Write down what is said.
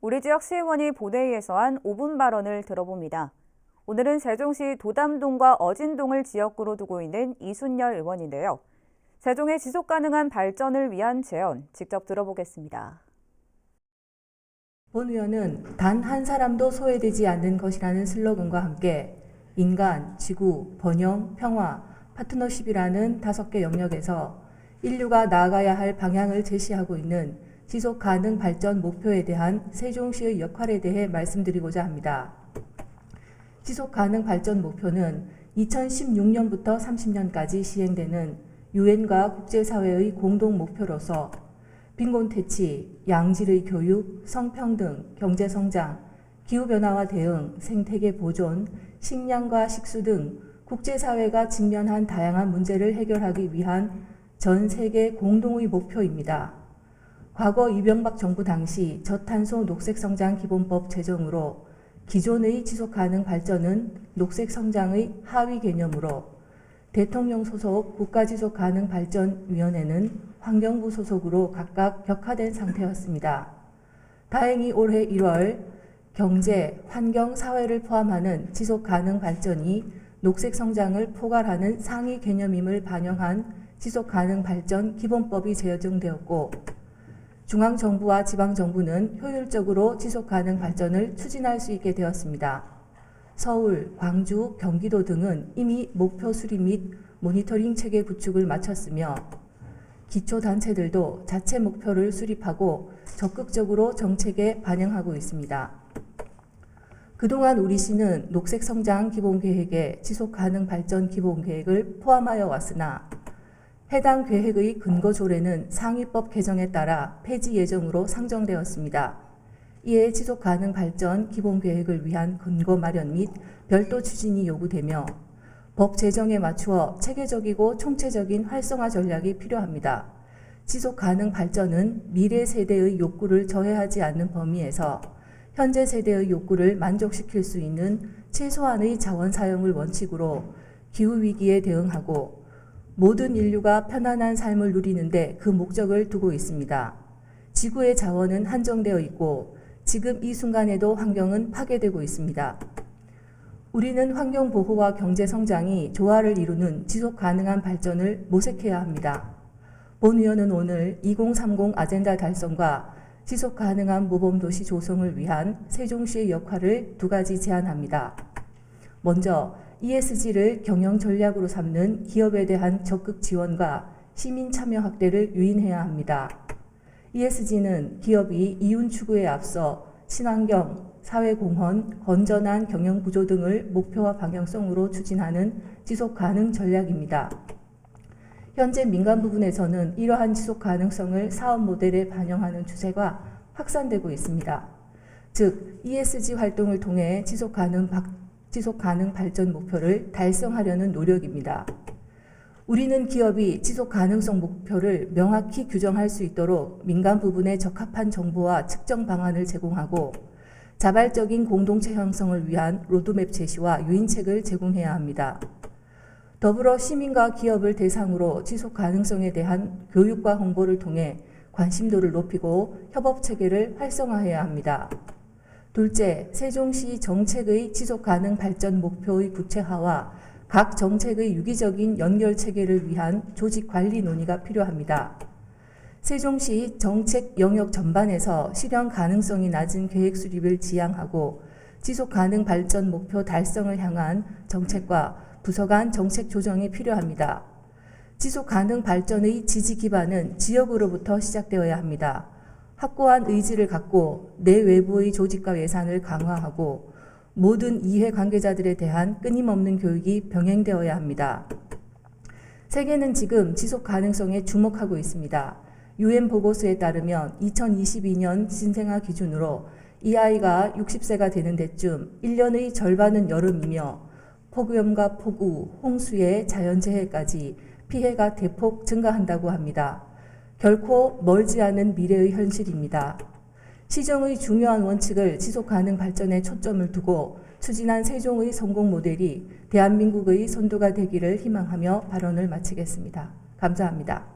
우리 지역 시의원이 본회의에서 한 5분 발언을 들어봅니다. 오늘은 세종시 도담동과 어진동을 지역구로 두고 있는 이순열 의원인데요. 세종의 지속 가능한 발전을 위한 제언 직접 들어보겠습니다. 본 의원은 단 한 사람도 소외되지 않는 것이라는 슬로건과 함께 인간, 지구, 번영, 평화, 파트너십이라는 5개 영역에서 인류가 나아가야 할 방향을 제시하고 있는 지속 가능 발전 목표에 대한 세종시의 역할에 대해 말씀드리고자 합니다. 지속 가능 발전 목표는 2016년부터 30년까지 시행되는 유엔과 국제사회의 공동 목표로서 빈곤 퇴치, 양질의 교육, 성평등, 경제성장, 기후변화와 대응, 생태계 보존, 식량과 식수 등 국제사회가 직면한 다양한 문제를 해결하기 위한 전 세계 공동의 목표입니다. 과거 이명박 정부 당시 저탄소 녹색성장 기본법 제정으로 기존의 지속가능 발전은 녹색성장의 하위 개념으로 대통령 소속 국가지속가능발전위원회는 환경부 소속으로 각각 격화된 상태였습니다. 다행히 올해 1월 경제, 환경, 사회를 포함하는 지속가능 발전이 녹색성장을 포괄하는 상위 개념임을 반영한 지속가능발전 기본법이 제정되었고 중앙정부와 지방정부는 효율적으로 지속가능 발전을 추진할 수 있게 되었습니다. 서울, 광주, 경기도 등은 이미 목표 수립 및 모니터링 체계 구축을 마쳤으며 기초단체들도 자체 목표를 수립하고 적극적으로 정책에 반영하고 있습니다. 그동안 우리 시는 녹색성장 기본계획에 지속가능 발전 기본계획을 포함하여 왔으나 해당 계획의 근거 조례는 상위법 개정에 따라 폐지 예정으로 상정되었습니다. 이에 지속가능 발전 기본계획을 위한 근거 마련 및 별도 추진이 요구되며 법 제정에 맞추어 체계적이고 총체적인 활성화 전략이 필요합니다. 지속가능 발전은 미래 세대의 욕구를 저해하지 않는 범위에서 현재 세대의 욕구를 만족시킬 수 있는 최소한의 자원 사용을 원칙으로 기후위기에 대응하고 모든 인류가 편안한 삶을 누리는데 그 목적을 두고 있습니다. 지구의 자원은 한정되어 있고 지금 이 순간에도 환경은 파괴되고 있습니다. 우리는 환경보호와 경제성장이 조화를 이루는 지속가능한 발전을 모색해야 합니다. 본 의원은 오늘 2030 아젠다 달성과 지속가능한 모범도시 조성을 위한 세종시의 역할을 2가지 제안합니다. 먼저 ESG를 경영 전략으로 삼는 기업에 대한 적극 지원과 시민 참여 확대를 유인해야 합니다. ESG는 기업이 이윤 추구에 앞서 친환경, 사회공헌, 건전한 경영 구조 등을 목표와 방향성으로 추진하는 지속 가능 전략입니다. 현재 민간 부분에서는 이러한 지속 가능성을 사업 모델에 반영하는 추세가 확산되고 있습니다. 즉, ESG 활동을 통해 지속 가능 발전 목표를 달성하려는 노력입니다. 우리는 기업이 지속 가능성 목표를 명확히 규정할 수 있도록 민간 부분에 적합한 정보와 측정 방안을 제공하고 자발적인 공동체 형성을 위한 로드맵 제시와 유인책을 제공해야 합니다. 더불어 시민과 기업을 대상으로 지속 가능성에 대한 교육과 홍보를 통해 관심도를 높이고 협업 체계를 활성화해야 합니다. 둘째, 세종시 정책의 지속 가능 발전 목표의 구체화와 각 정책의 유기적인 연결 체계를 위한 조직 관리 논의가 필요합니다. 세종시 정책 영역 전반에서 실현 가능성이 낮은 계획 수립을 지향하고 지속 가능 발전 목표 달성을 향한 정책과 부서 간 정책 조정이 필요합니다. 지속 가능 발전의 지지 기반은 지역으로부터 시작되어야 합니다. 확고한 의지를 갖고 내외부의 조직과 예산을 강화하고 모든 이해 관계자들에 대한 끊임없는 교육이 병행되어야 합니다. 세계는 지금 지속 가능성에 주목하고 있습니다. UN 보고서에 따르면 2022년 신생아 기준으로 이 아이가 60세가 되는 데쯤 1년의 절반은 여름이며 폭염과 폭우, 홍수에 자연재해까지 피해가 대폭 증가한다고 합니다. 결코 멀지 않은 미래의 현실입니다. 시정의 중요한 원칙을 지속가능 발전에 초점을 두고 추진한 세종의 성공 모델이 대한민국의 선도가 되기를 희망하며 발언을 마치겠습니다. 감사합니다.